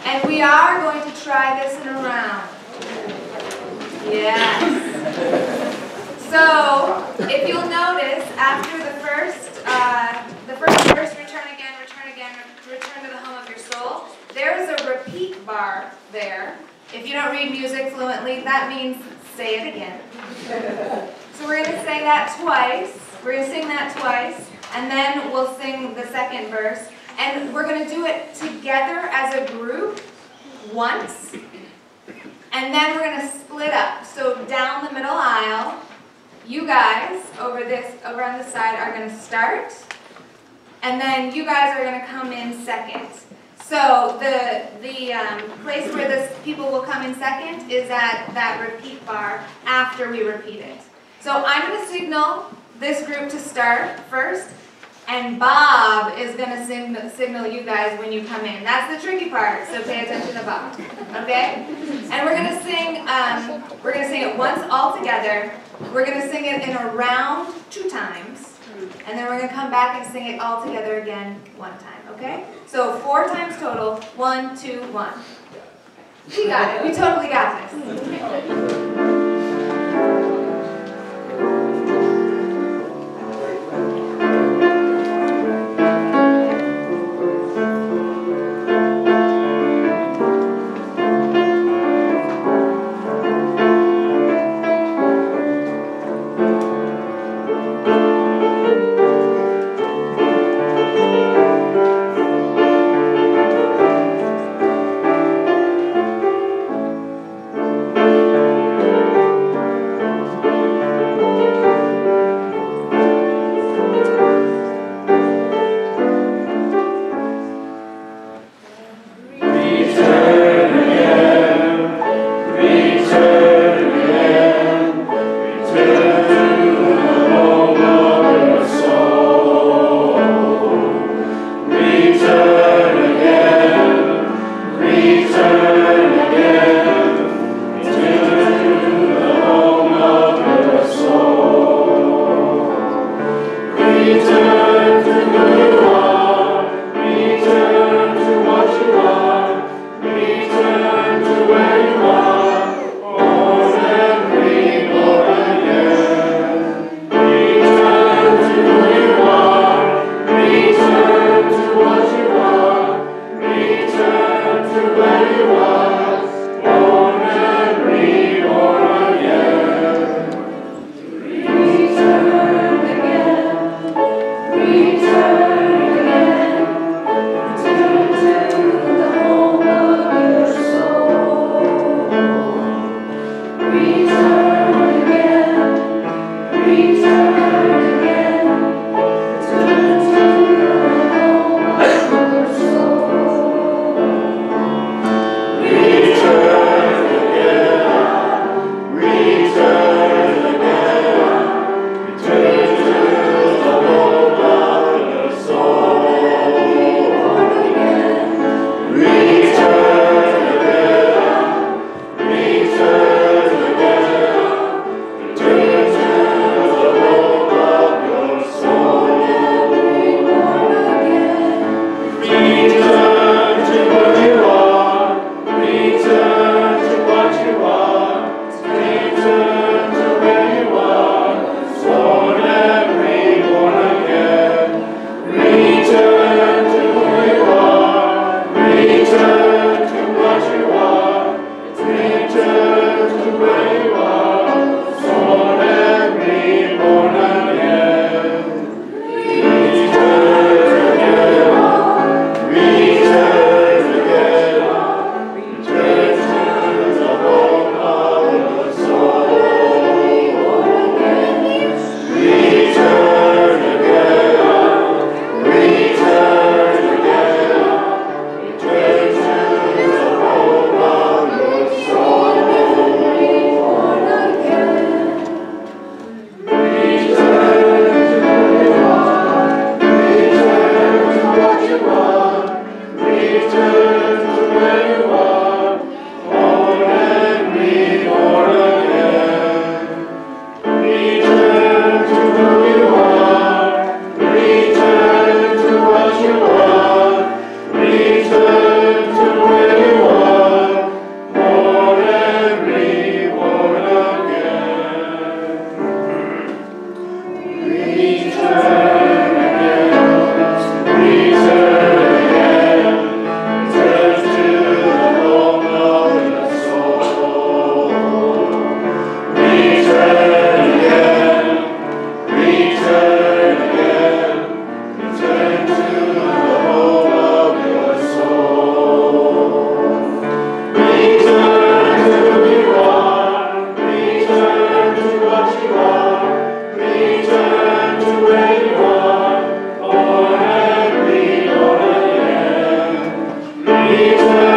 And we are going to try this in a round. Yes. So, if you'll notice, after the first verse, return again, return to the home of your soul, there's a repeat bar there. If you don't read music fluently, that means say it again. So we're going to say that twice. We're going to sing that twice, and then we'll sing the second verse. And we're going to do it together as a group once, and then we're going to split up. So down the middle aisle, you guys over on this side are going to start, and then you guys are going to come in second. So the place where the people will come in second is at that repeat bar after we repeat it. So I'm going to signal this group to start first, and Bob is going to signal you guys when you come in. That's the tricky part, so pay attention to Bob. Okay? And we're going to sing it once all together. We're going to sing it in a round 2 times. And then we're going to come back and sing it all together again 1 time. Okay? So 4 times total. 1, 2, 1. We got it. We totally got this. Happy birthday.